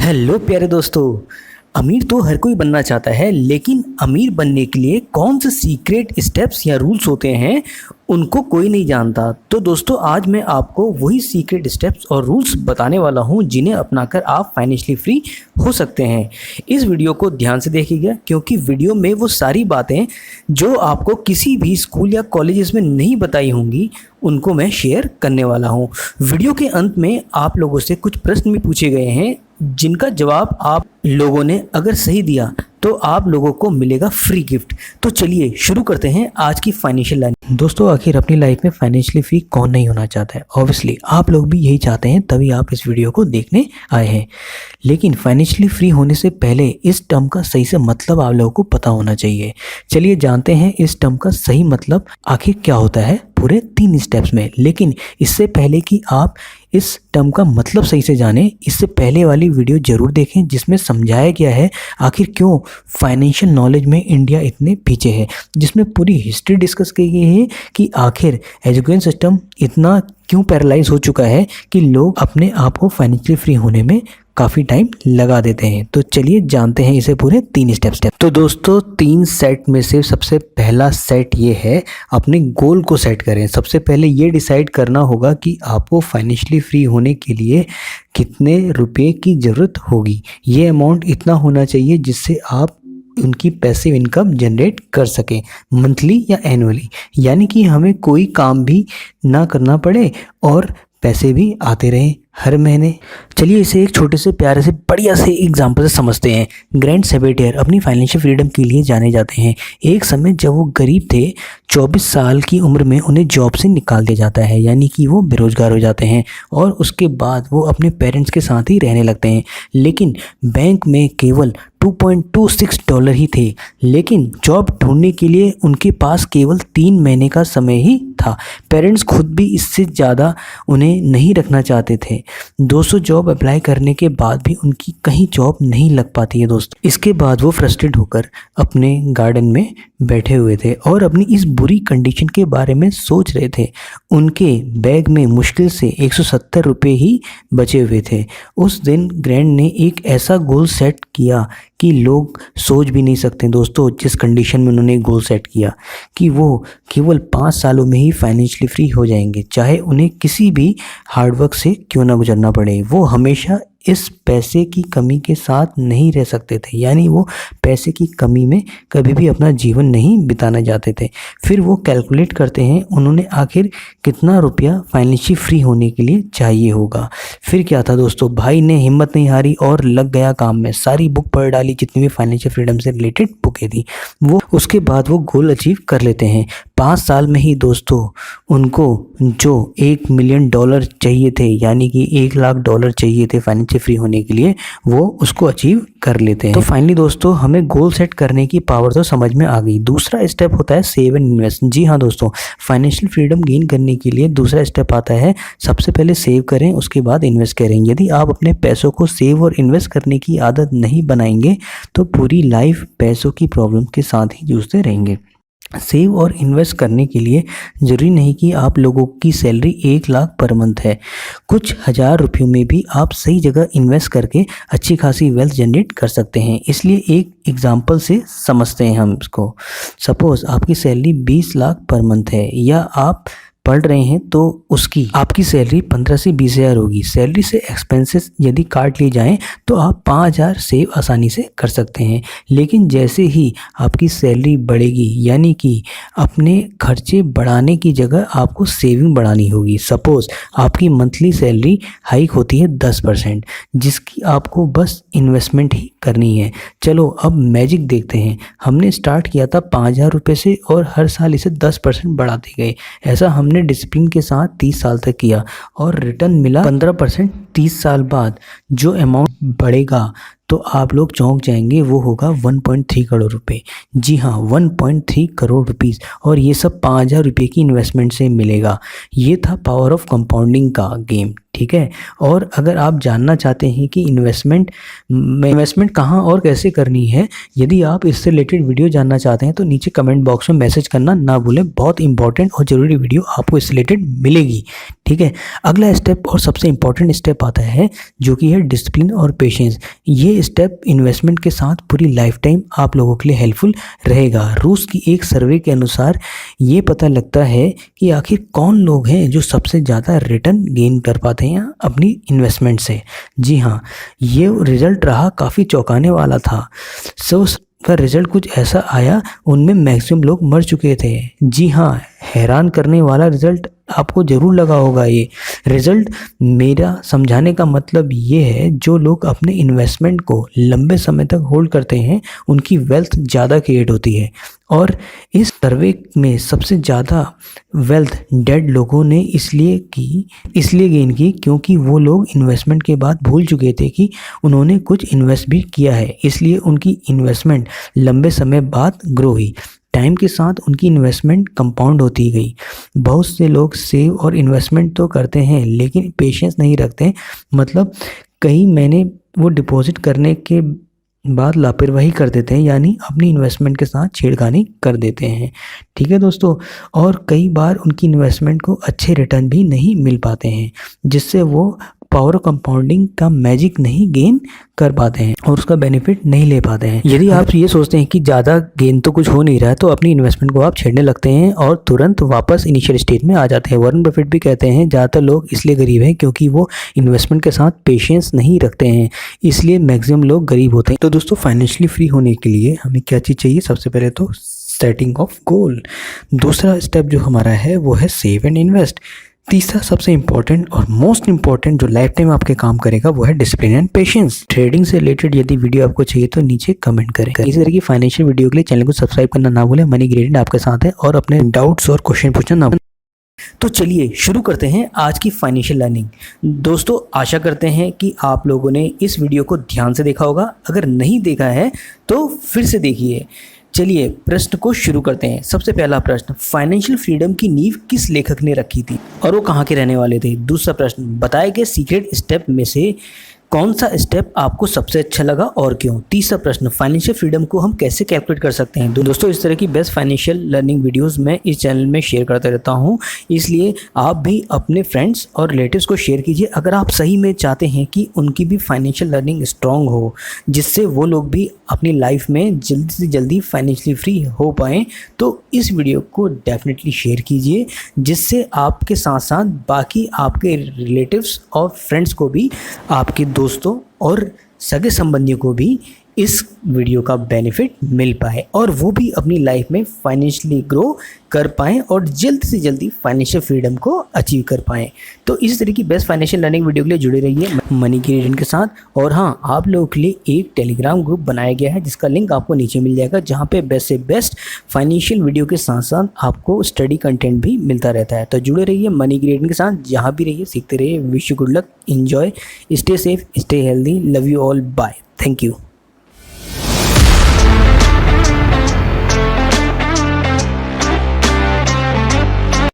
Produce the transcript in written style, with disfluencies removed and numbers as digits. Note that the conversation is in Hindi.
हेलो प्यारे दोस्तों। अमीर तो हर कोई बनना चाहता है, लेकिन अमीर बनने के लिए कौन से सीक्रेट स्टेप्स या रूल्स होते हैं उनको कोई नहीं जानता। तो दोस्तों, आज मैं आपको वही सीक्रेट स्टेप्स और रूल्स बताने वाला हूं जिन्हें अपनाकर आप फाइनेंशियली फ्री हो सकते हैं। इस वीडियो को ध्यान से देखिएगा, क्योंकि वीडियो में वो सारी बातें जो आपको किसी भी स्कूल या कॉलेजेस में नहीं बताई होंगी उनको मैं शेयर करने वाला हूं। वीडियो के अंत में आप लोगों से कुछ प्रश्न भी पूछे गए हैं, जिनका जवाब आप लोगों ने अगर सही दिया तो आप लोगों को मिलेगा फ्री गिफ्ट। तो चलिए शुरू करते हैं आज की फाइनेंशियल लर्निंग। दोस्तों, आखिर अपनी लाइफ में फाइनेंशियली फ्री कौन नहीं होना चाहता है। ऑब्वियसली आप लोग भी यही चाहते हैं, तभी आप इस वीडियो को देखने आए हैं। लेकिन फाइनेंशियली फ्री होने से पहले इस टर्म का सही से मतलब आप लोगों को पता होना चाहिए। चलिए जानते हैं इस टर्म का सही मतलब आखिर क्या होता है पूरे 3 स्टेप्स में। लेकिन इससे पहले कि आप इस टर्म का मतलब सही से जानें, इससे पहले वाली वीडियो जरूर देखें जिसमें समझाया गया है आखिर क्यों फाइनेंशियल नॉलेज में इंडिया इतने पीछे है, जिसमें पूरी हिस्ट्री डिस्कस की गई है कि आखिर एजुकेशन सिस्टम इतना क्यों पैरालाइज हो चुका है कि लोग अपने आप को फाइनेंशियली फ्री होने में काफ़ी टाइम लगा देते हैं। तो चलिए जानते हैं इसे पूरे 3 स्टेप्स। तो दोस्तों, 3 सेट में से सबसे पहला सेट ये है, अपने गोल को सेट करें। सबसे पहले ये डिसाइड करना होगा कि आपको फाइनेंशियली फ्री होने के लिए कितने रुपए की ज़रूरत होगी। ये अमाउंट इतना होना चाहिए जिससे आप उनकी पैसिव इनकम जनरेट कर सकें, मंथली या एनुअली। यानी कि हमें कोई काम भी ना करना पड़े और पैसे भी आते रहें हर महीने। चलिए इसे एक छोटे से प्यारे से बढ़िया से एग्जाम्पल से समझते हैं। ग्रैंड सेबेटियर अपनी फाइनेंशियल फ्रीडम के लिए जाने जाते हैं। एक समय जब वो गरीब थे, 24 साल की उम्र में उन्हें जॉब से निकाल दिया जाता है, यानी कि वो बेरोजगार हो जाते हैं और उसके बाद वो अपने पेरेंट्स के साथ ही रहने लगते हैं। लेकिन बैंक में केवल $2.26 ही थे, लेकिन जॉब ढूंढने के लिए उनके पास केवल 3 महीने का समय ही था। पेरेंट्स खुद भी इससे ज़्यादा उन्हें नहीं रखना चाहते थे। 200 जॉब अप्लाई करने के बाद भी उनकी कहीं जॉब नहीं लग पाती है दोस्तों। इसके बाद वो फ्रस्ट्रेट होकर अपने गार्डन में बैठे हुए थे और अपनी इस बुरी कंडीशन के बारे में सोच रहे थे। उनके बैग में मुश्किल से 170 रुपये ही बचे हुए थे। उस दिन ग्रैंड ने एक ऐसा गोल सेट किया कि लोग सोच भी नहीं सकते दोस्तों, जिस कंडीशन में उन्होंने गोल सेट किया कि वो केवल 5 सालों में ही फाइनेंशियली फ्री हो जाएंगे, चाहे उन्हें किसी भी हार्डवर्क से क्यों ना गुजरना पड़े। वो हमेशा इस पैसे की कमी के साथ नहीं रह सकते थे, यानी वो पैसे की कमी में कभी भी अपना जीवन नहीं बिताना चाहते थे। फिर वो कैलकुलेट करते हैं उन्होंने आखिर कितना रुपया फाइनेंशियली फ्री होने के लिए चाहिए होगा। फिर क्या था दोस्तों, भाई ने हिम्मत नहीं हारी और लग गया काम में। सारी बुक पढ़ डाली जितनी भी फाइनेंशियल फ्रीडम से रिलेटेड बुकें थी वो। उसके बाद वो गोल अचीव कर लेते हैं। 5 साल में ही दोस्तों उनको जो $1 मिलियन चाहिए थे, यानी कि $1 लाख चाहिए थे फाइनेंशियल फ्री होने के लिए, वो उसको अचीव कर लेते हैं। तो फाइनली दोस्तों, हमें गोल सेट करने की पावर तो समझ में आ गई। दूसरा स्टेप होता है सेव एंड इन्वेस्ट। जी हाँ दोस्तों, फाइनेंशियल फ्रीडम गेन करने के लिए दूसरा स्टेप आता है, सबसे पहले सेव करें, उसके बाद इन्वेस्ट करें। यदि आप अपने पैसों को सेव और इन्वेस्ट करने की आदत नहीं बनाएंगे तो पूरी लाइफ पैसों की प्रॉब्लम के साथ ही जूझते रहेंगे। सेव और इन्वेस्ट करने के लिए ज़रूरी नहीं कि आप लोगों की सैलरी 1 लाख पर मंथ है। कुछ हज़ार रुपयों में भी आप सही जगह इन्वेस्ट करके अच्छी खासी वेल्थ जनरेट कर सकते हैं। इसलिए एक एग्जांपल से समझते हैं हम इसको। सपोज़ आपकी सैलरी 20 लाख पर मंथ है, या आप पढ़ रहे हैं तो उसकी आपकी सैलरी 15 से 20 हज़ार होगी। सैलरी से एक्सपेंसेस यदि काट लिए जाएं तो आप 5,000 सेव आसानी से कर सकते हैं। लेकिन जैसे ही आपकी सैलरी बढ़ेगी, यानी कि अपने खर्चे बढ़ाने की जगह आपको सेविंग बढ़ानी होगी। सपोज़ आपकी मंथली सैलरी हाइक होती है 10%, जिसकी आपको बस इन्वेस्टमेंट ही करनी है। चलो अब मैजिक देखते हैं। हमने स्टार्ट किया था 5,000 रुपये से और हर साल इसे 10% बढ़ाते गए। ऐसा हमने डिसिप्लिन के साथ 30 साल तक किया और रिटर्न मिला 15%। 30 साल बाद जो अमाउंट बढ़ेगा तो आप लोग चौंक जाएंगे, वो होगा 1.3 करोड़ रुपए। जी हाँ, 1.3 करोड़ रुपीस, और ये सब 5,000 रुपये की इन्वेस्टमेंट से मिलेगा। ये था पावर ऑफ कंपाउंडिंग का गेम। ठीक है। और अगर आप जानना चाहते हैं कि इन्वेस्टमेंट कहाँ और कैसे करनी है, यदि आप इससे रिलेटेड वीडियो जानना चाहते हैं तो नीचे कमेंट बॉक्स में मैसेज करना ना भूलें। बहुत इंपॉर्टेंट और ज़रूरी वीडियो आपको इससे रिलेटेड मिलेगी, ठीक है। अगला स्टेप और सबसे इंपॉर्टेंट स्टेप आता है जो कि है डिसिप्लिन और पेशेंस। ये स्टेप इन्वेस्टमेंट के साथ पूरी लाइफ टाइम आप लोगों के लिए हेल्पफुल रहेगा। रूस की एक सर्वे के अनुसार ये पता लगता है कि आखिर कौन लोग हैं जो सबसे ज़्यादा रिटर्न गेन कर पाते हैं अपनी इन्वेस्टमेंट से। जी हाँ, ये रिजल्ट रहा काफ़ी चौंकाने वाला था। का रिजल्ट कुछ ऐसा आया, उनमें मैक्सिमम लोग मर चुके थे। जी हाँ, हैरान करने वाला रिजल्ट आपको ज़रूर लगा होगा। ये रिजल्ट मेरा समझाने का मतलब ये है, जो लोग अपने इन्वेस्टमेंट को लंबे समय तक होल्ड करते हैं उनकी वेल्थ ज़्यादा क्रिएट होती है। और इस सर्वे में सबसे ज़्यादा वेल्थ डेड लोगों ने इसलिए गेन की क्योंकि वो लोग इन्वेस्टमेंट के बाद भूल चुके थे कि उन्होंने कुछ इन्वेस्ट भी किया है, इसलिए उनकी इन्वेस्टमेंट लंबे समय बाद ग्रो हुई। टाइम के साथ उनकी इन्वेस्टमेंट कंपाउंड होती गई। बहुत से लोग सेव और इन्वेस्टमेंट तो करते हैं लेकिन पेशेंस नहीं रखते, मतलब कई महीने वो डिपॉजिट करने के बाद लापरवाही कर देते हैं, यानी अपनी इन्वेस्टमेंट के साथ छेड़खानी कर देते हैं, ठीक है दोस्तों। और कई बार उनकी इन्वेस्टमेंट को अच्छे रिटर्न भी नहीं मिल पाते हैं, जिससे वो पावर ऑफ कंपाउंडिंग का मैजिक नहीं गेन कर पाते हैं और उसका बेनिफिट नहीं ले पाते हैं। यदि आप ये सोचते हैं कि ज़्यादा गेन तो कुछ हो नहीं रहा है तो अपनी इन्वेस्टमेंट को आप छेड़ने लगते हैं और तुरंत वापस इनिशियल स्टेज में आ जाते हैं। वॉरेन बफेट भी कहते हैं ज़्यादातर लोग इसलिए गरीब हैं क्योंकि वो इन्वेस्टमेंट के साथ पेशेंस नहीं रखते हैं, इसलिए मैक्सिमम लोग गरीब होते हैं। तो दोस्तों, फाइनेंशियली फ्री होने के लिए हमें क्या चीज़ चाहिए? सबसे पहले तो सेटिंग ऑफ गोल। दूसरा स्टेप जो हमारा है वो है सेव एंड इन्वेस्ट। तीसरा सबसे इंपॉर्टेंट और मोस्ट इंपॉर्टेंट जो लाइफ टाइम आपके काम करेगा वो है डिसिप्लिन एंड पेशेंस। ट्रेडिंग से रिलेटेड यदि वीडियो आपको चाहिए तो नीचे कमेंट करें। इसी तरह की फाइनेंशियल वीडियो के लिए चैनल को सब्सक्राइब करना ना भूलें। मनी ग्रेडेड आपके साथ है और अपने डाउट्स और क्वेश्चन पूछना ना भूलें। तो चलिए शुरू करते हैं आज की फाइनेंशियल लर्निंग। दोस्तों, आशा करते हैं कि आप लोगों ने इस वीडियो को ध्यान से देखा होगा। अगर नहीं देखा है तो फिर से देखिए। चलिए प्रश्न को शुरू करते हैं। सबसे पहला प्रश्न, फाइनेंशियल फ्रीडम की नींव किस लेखक ने रखी थी और वो कहाँ के रहने वाले थे? दूसरा प्रश्न, बताए गए सीक्रेट स्टेप में से कौन सा स्टेप आपको सबसे अच्छा लगा और क्यों? तीसरा प्रश्न, फाइनेंशियल फ्रीडम को हम कैसे कैलकुलेट कर सकते हैं? दोस्तों, इस तरह की बेस्ट फाइनेंशियल लर्निंग वीडियोस मैं इस चैनल में शेयर करता रहता हूं, इसलिए आप भी अपने फ्रेंड्स और रिलेटिव्स को शेयर कीजिए अगर आप सही में चाहते हैं कि उनकी भी फाइनेंशियल लर्निंग स्ट्रॉन्ग हो, जिससे वो लोग भी अपनी लाइफ में जल्दी से जल्दी फाइनेंशियली फ्री हो पाएँ। तो इस वीडियो को डेफिनेटली शेयर कीजिए, जिससे आपके साथ साथ बाकी आपके रिलेटिव्स और फ्रेंड्स को भी, आपके दोस्तों और सगे संबंधियों को भी इस वीडियो का बेनिफिट मिल पाए और वो भी अपनी लाइफ में फाइनेंशियली ग्रो कर पाएँ और जल्द से जल्दी फाइनेंशियल फ्रीडम को अचीव कर पाएँ। तो इस तरह की बेस्ट फाइनेंशियल लर्निंग वीडियो के लिए जुड़े रहिए मनी की रीडिंग के साथ। और हाँ, आप लोगों के लिए एक टेलीग्राम ग्रुप बनाया गया है जिसका लिंक आपको नीचे मिल जाएगा, जहाँ पे बेस्ट से बेस्ट फाइनेंशियल वीडियो के साथ साथ आपको स्टडी कंटेंट भी मिलता रहता है। तो जुड़े रहिए मनी की रीडिंग के साथ, जहाँ भी रहिए सीखते रहिए। Wish you good luck, enjoy, stay safe, stay healthy, love you all, bye, thank you.